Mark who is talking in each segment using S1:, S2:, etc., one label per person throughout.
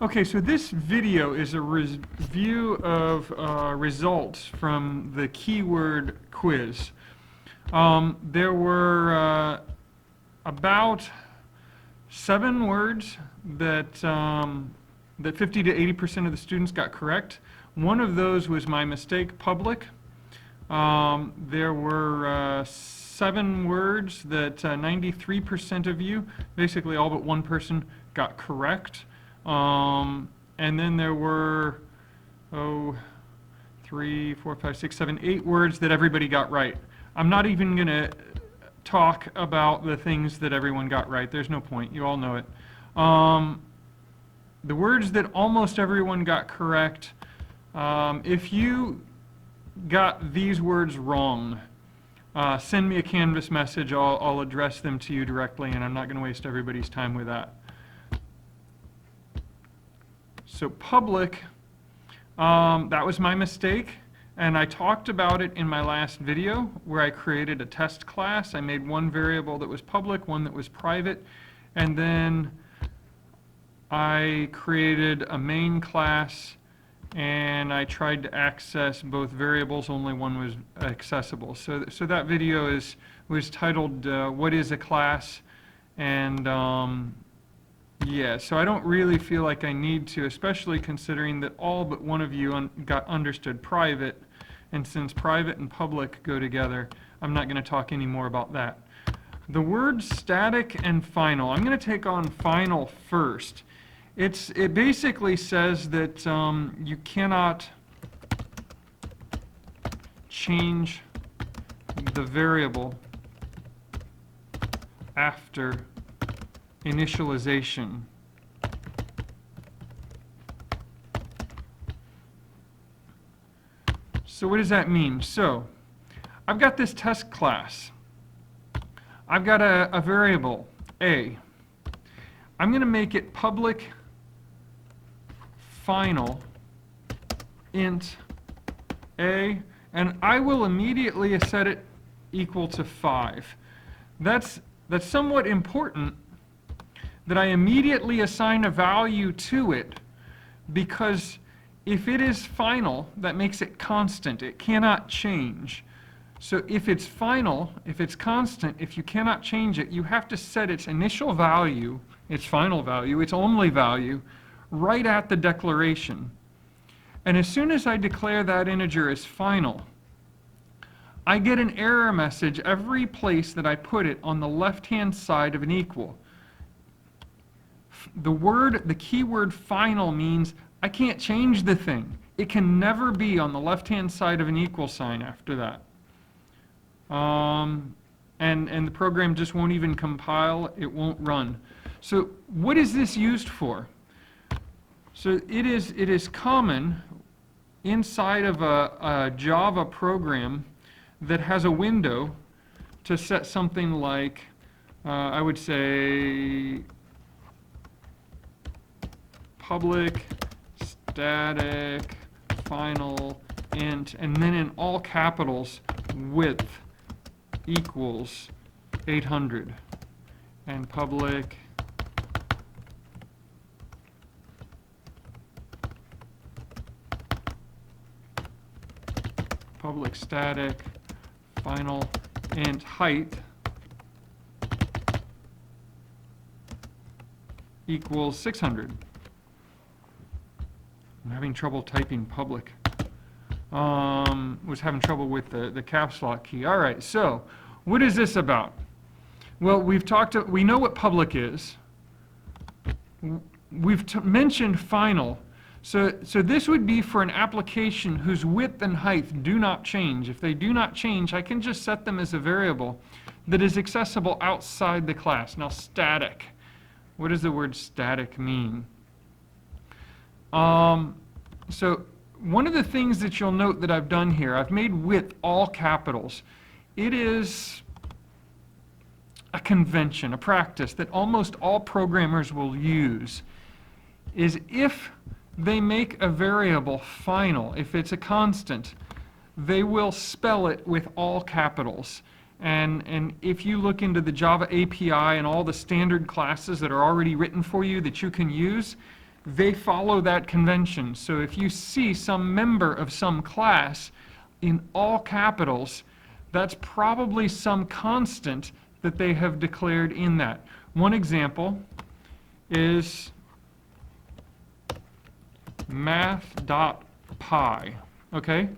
S1: Okay, so this video is a review of results from the keyword quiz. There were about 7 words that 50 to 80% of the students got correct. One of those was my mistake, public. There were 7 words that 93% of you, basically all but one person, got correct. And then there were, 3, 4, 5, 6, 7, 8 words that everybody got right. I'm not even going to talk about the things that everyone got right. There's no point. You all know it. The words that almost everyone got correct, if you got these words wrong, send me a Canvas message. I'll address them to you directly, and I'm not going to waste everybody's time with that. So public, that was my mistake, and I talked about it in my last video where I created a test class. I made one variable that was public, one that was private, and then I created a main class and I tried to access both variables, only one was accessible. So that video was titled What is a Class? And yeah, so I don't really feel like I need to, especially considering that all but one of you understood private, and since private and public go together, I'm not going to talk any more about that. The words static and final, I'm going to take on final first. It basically says that you cannot change the variable after initialization. So what does that mean? So I've got this test class. I've got a variable, A. I'm going to make it public final int A, and I will immediately set it equal to 5. That's somewhat important that I immediately assign a value to it, because if it is final, that makes it constant. It cannot change. So if it's final, if it's constant, if you cannot change it, you have to set its initial value, its final value, its only value, right at the declaration. And as soon as I declare that integer as final, I get an error message every place that I put it on the left-hand side of an equal. The keyword final means I can't change the thing. It can never be on the left-hand side of an equal sign after that. And the program just won't even compile. It won't run. So what is this used for? So it is common inside of a Java program that has a window to set something like, I would say, public static final int, and then in all capitals, width equals 800, and public static final int height equals 600. I'm having trouble typing public. Was having trouble with the caps lock key. All right, so what is this about? Well, we know what public is. We've mentioned final. So this would be for an application whose width and height do not change. If they do not change, I can just set them as a variable that is accessible outside the class. Now, static. What does the word static mean? So one of the things that you'll note that I've done here, I've made width all capitals. It is a convention, a practice that almost all programmers will use, is if they make a variable final, if it's a constant, they will spell it with all capitals. And if you look into the Java API and all the standard classes that are already written for you that you can use, they follow that convention. So if you see some member of some class in all capitals, that's probably some constant that they have declared in that. One example is math.pi, okay?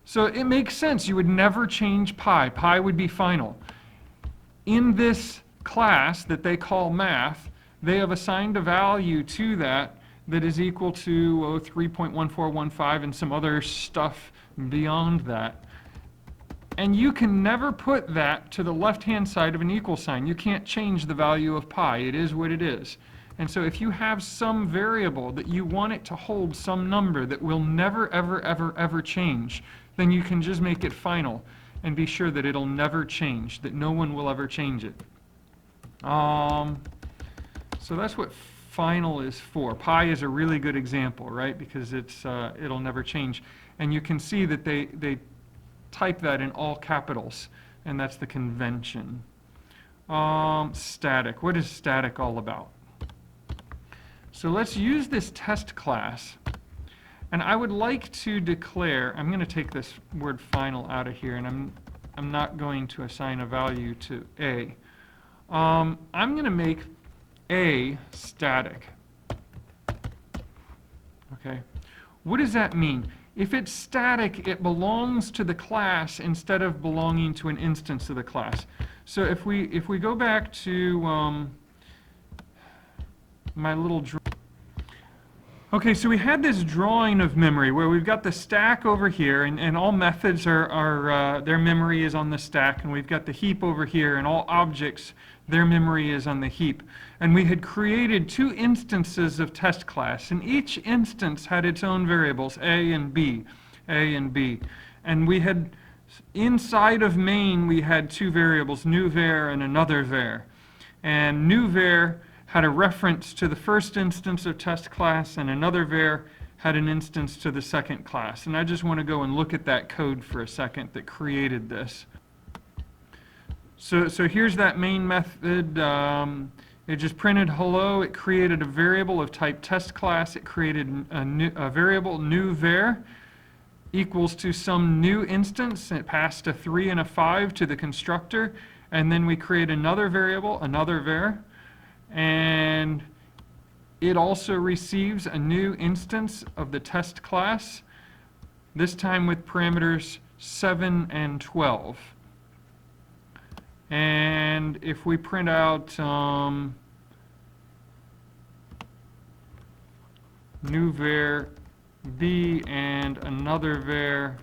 S1: So it makes sense. You would never change pi. Pi would be final. In this class that they call math, they have assigned a value to that that is equal to 3.1415 and some other stuff beyond that. And you can never put that to the left-hand side of an equal sign. You can't change the value of pi. It is what it is. And so if you have some variable that you want it to hold some number that will never, ever, ever, ever change, then you can just make it final and be sure that it'll never change, that no one will ever change it. So that's what final is for. Pi is a really good example, right? Because it'll never change. And you can see that they type that in all capitals, and that's the convention. Static. What is static all about? So let's use this test class, and I would like to declare, I'm going to take this word final out of here, and I'm not going to assign a value to A. I'm going to make A static. Okay. What does that mean? If it's static, it belongs to the class instead of belonging to an instance of the class. So if we go back to my little drawing. Okay, so we had this drawing of memory where we've got the stack over here, and all methods are their memory is on the stack, and we've got the heap over here, and all objects, their memory is on the heap. And we had created two instances of test class, and each instance had its own variables, A and B, A and B. And we had, inside of main, we had two variables, new var and another var. And new var had a reference to the first instance of test class, and another var had an instance to the second class. And I just want to go and look at that code for a second that created this. So here's that main method. It just printed hello. It created a variable of type test class. It created a variable new var equals to some new instance. It passed a 3 and a 5 to the constructor. And then we create another variable, another var. And it also receives a new instance of the test class, this time with parameters 7 and 12. And if we print out new var B and another var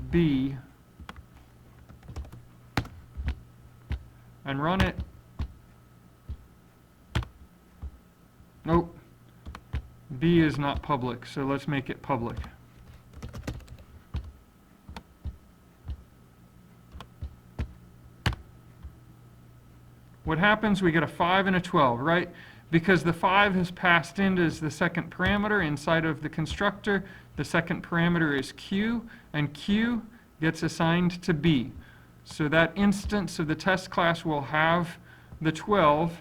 S1: B, and run it. Nope. B is not public, so let's make it public. What happens? We get a 5 and a 12, right? Because the 5 has passed in as the second parameter inside of the constructor. The second parameter is Q, and Q gets assigned to B. So that instance of the test class will have the 12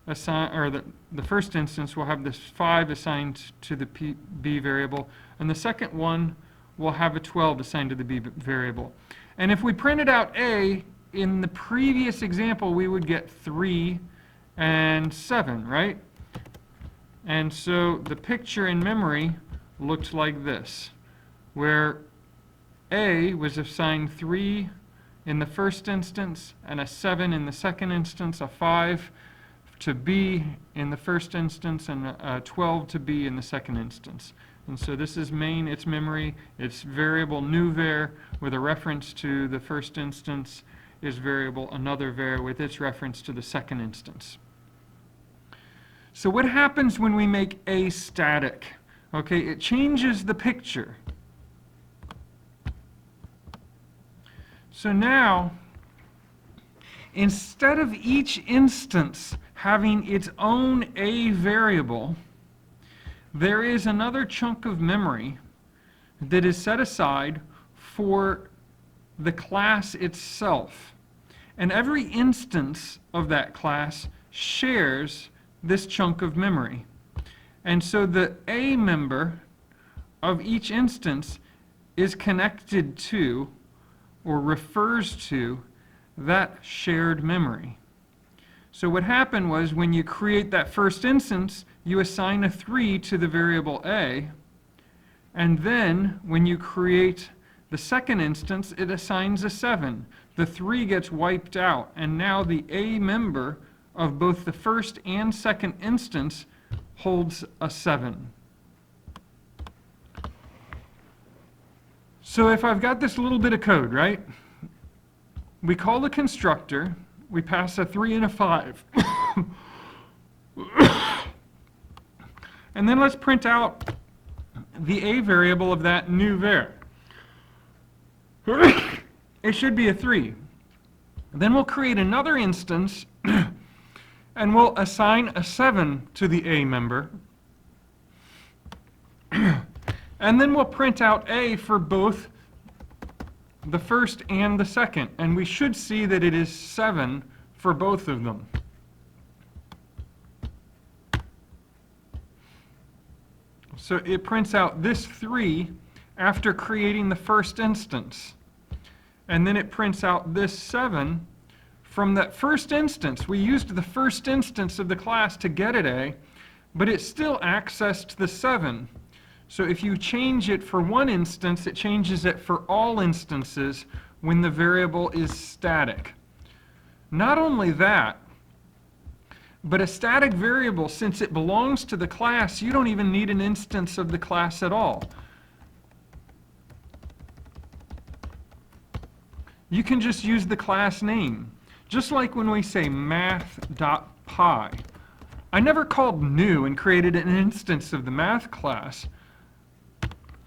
S1: assigned, or the first instance will have this 5 assigned to the B variable, and the second one will have a 12 assigned to the B variable. And if we printed out A, in the previous example, we would get 3 and 7, right? And so the picture in memory looked like this, where A was assigned 3 in the first instance, and a 7 in the second instance, a 5 to B in the first instance, and a 12 to B in the second instance. And so this is main, it's memory, it's variable new var with a reference to the first instance is variable another var with its reference to the second instance. So what happens when we make A static? Okay, it changes the picture. So now, instead of each instance having its own A variable, there is another chunk of memory that is set aside for the class itself. And every instance of that class shares this chunk of memory. And so the A member of each instance is connected to or refers to that shared memory. So what happened was when you create that first instance, you assign a 3 to the variable A, and then when you create the second instance, it assigns a 7. The 3 gets wiped out, and now the A member of both the first and second instance holds a 7. So if I've got this little bit of code, right? We call the constructor, we pass a 3 and a 5. And then let's print out the A variable of that new var. It should be a 3. Then we'll create another instance and we'll assign a 7 to the A member. And then we'll print out A for both the first and the second. And we should see that it is 7 for both of them. So it prints out this 3 after creating the first instance. And then it prints out this 7 from that first instance. We used the first instance of the class to get at A, but it still accessed the 7. So if you change it for one instance, it changes it for all instances when the variable is static. Not only that, but a static variable, since it belongs to the class, you don't even need an instance of the class at all. You can just use the class name. Just like when we say math.py. I never called new and created an instance of the math class.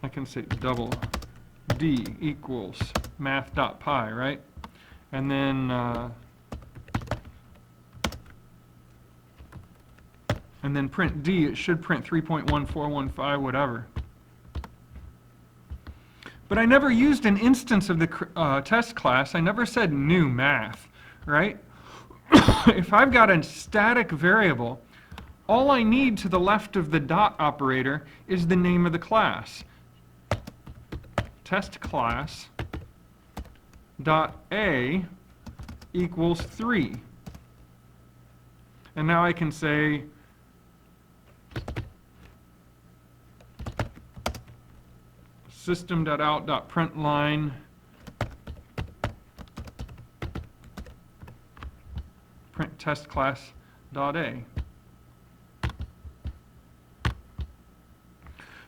S1: I can say double D equals math.py, right? And then print D. It should print 3.1415, whatever. But I never used an instance of the test class. I never said new math, right? If I've got a static variable, all I need to the left of the dot operator is the name of the class. Test class dot A equals 3. And now I can say system.out.println print test class dot A.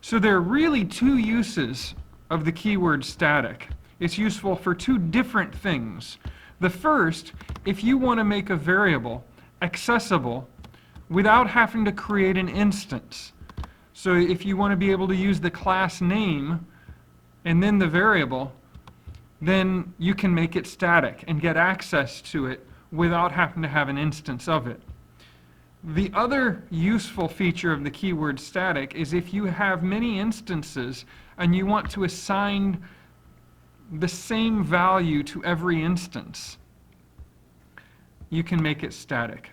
S1: So there are really two uses of the keyword static. It's useful for two different things. The first, if you want to make a variable accessible without having to create an instance. So if you want to be able to use the class name and then the variable, then you can make it static and get access to it without having to have an instance of it. The other useful feature of the keyword static is if you have many instances and you want to assign the same value to every instance, you can make it static.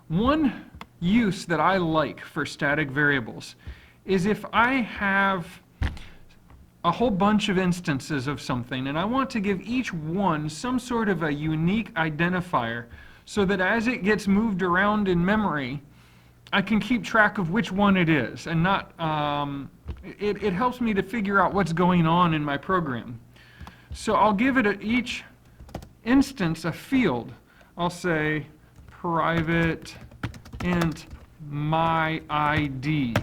S1: One use that I like for static variables is if I have a whole bunch of instances of something and I want to give each one some sort of a unique identifier so that as it gets moved around in memory, I can keep track of which one it is and not, it helps me to figure out what's going on in my program. So I'll give it each instance a field. I'll say private int my ID.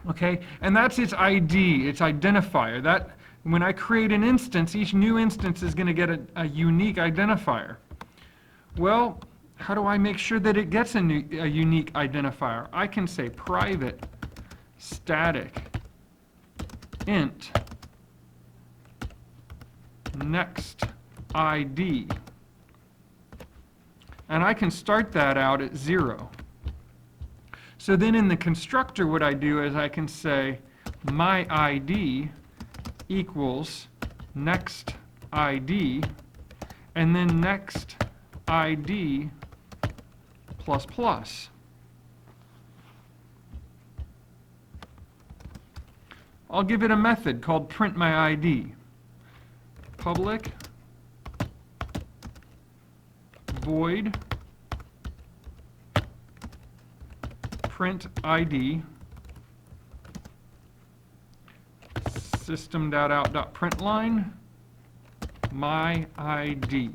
S1: Okay, and that's its ID, its identifier. That when I create an instance, each new instance is going to get a unique identifier. Well, how do I make sure that it gets a unique identifier? I can say private static int next ID. And I can start that out at 0. So then in the constructor, what I do is I can say my ID equals next ID, and then next ID plus plus. I'll give it a method called print my ID. Public void print ID system.out.println my ID.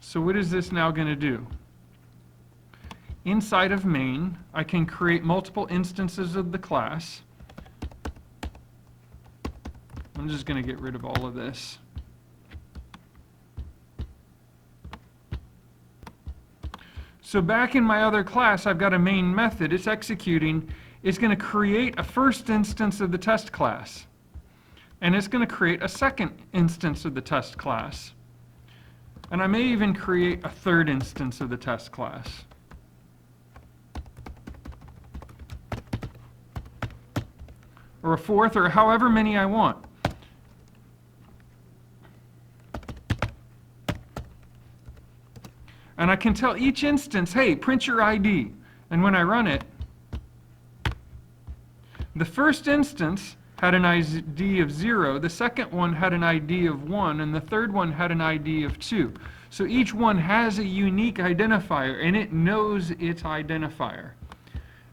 S1: So what is this now going to do? Inside of main, I can create multiple instances of the class. I'm just going to get rid of all of this. So back in my other class, I've got a main method. It's executing. It's going to create a first instance of the test class. And it's going to create a second instance of the test class. And I may even create a third instance of the test class. Or a fourth, or however many I want. And I can tell each instance, hey, print your ID. And when I run it, the first instance had an ID of 0, the second one had an ID of 1, and the third one had an ID of 2. So each one has a unique identifier, and it knows its identifier.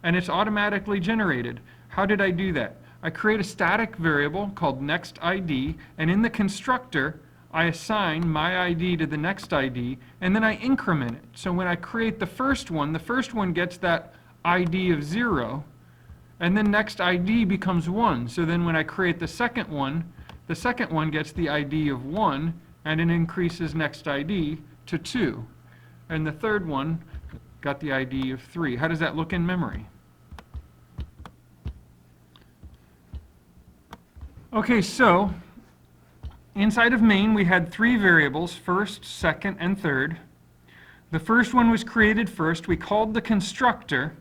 S1: And it's automatically generated. How did I do that? I create a static variable called nextID, and in the constructor, I assign my ID to the next ID, and then I increment it. So when I create the first one gets that ID of 0, and then next ID becomes 1. So then when I create the second one gets the ID of 1, and it increases next ID to 2. And the third one got the ID of 3. How does that look in memory? Okay, so inside of main, we had 3 variables, first, second, and third. The first one was created first. We called the constructor,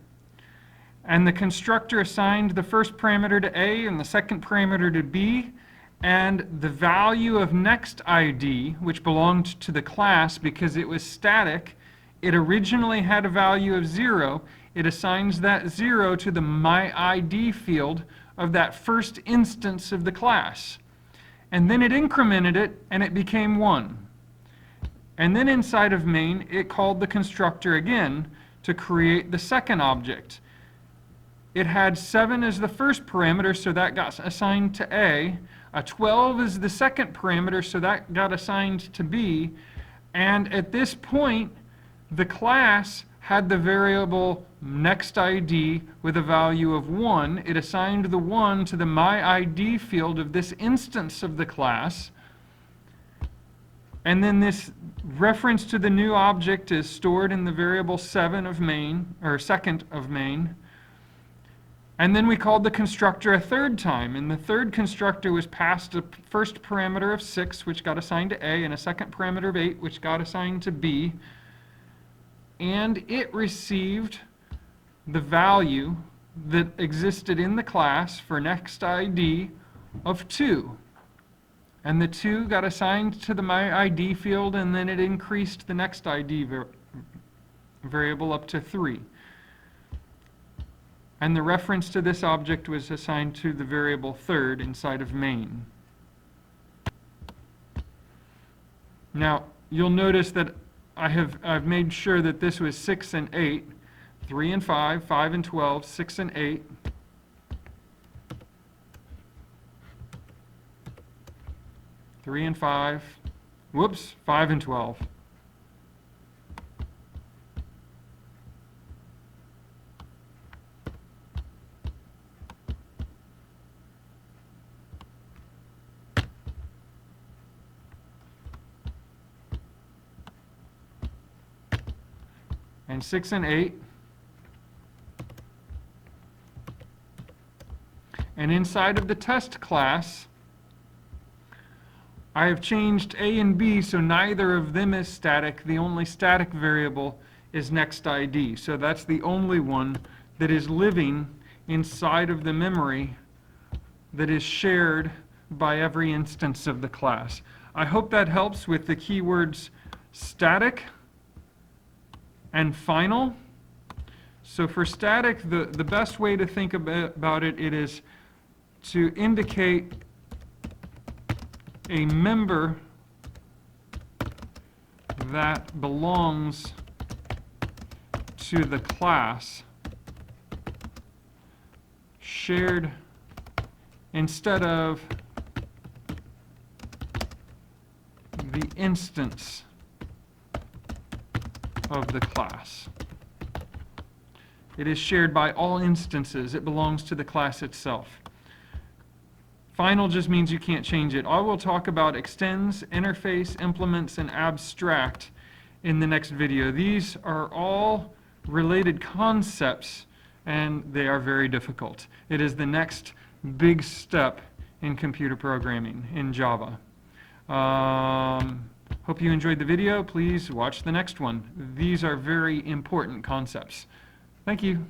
S1: and the constructor assigned the first parameter to A and the second parameter to B, and the value of next ID, which belonged to the class because it was static, it originally had a value of 0. It assigns that 0 to the myID field of that first instance of the class. And then it incremented it, and it became 1. And then inside of main, it called the constructor again to create the second object. It had 7 as the first parameter, so that got assigned to A. A 12 is the second parameter, so that got assigned to B. And at this point, the class had the variable nextID with a value of 1. It assigned the 1 to the myID field of this instance of the class. And then this reference to the new object is stored in the variable 7 of main, or second of main. And then we called the constructor a third time, and the third constructor was passed a first parameter of 6, which got assigned to A, and a second parameter of 8, which got assigned to B. And it received the value that existed in the class for next ID of 2. And the 2 got assigned to the myID field, and then it increased the next ID variable up to 3. And the reference to this object was assigned to the variable third inside of main. Now, you'll notice that I've made sure that this was 6 and 8, 3 and 5, 5 and 12, 6 and 8. Three and 5, whoops, 5 and 12. And 6 and 8. And inside of the test class, I have changed A and B so neither of them is static. The only static variable is nextID. So that's the only one that is living inside of the memory that is shared by every instance of the class. I hope that helps with the keywords static and final. So for static, the best way to think about it, it is to indicate a member that belongs to the class shared instead of the instance of the class. It is shared by all instances. It belongs to the class itself. Final just means you can't change it. I will talk about extends, interface, implements, and abstract in the next video. These are all related concepts, and they are very difficult. It is the next big step in computer programming in Java. Hope you enjoyed the video. Please watch the next one. These are very important concepts. Thank you.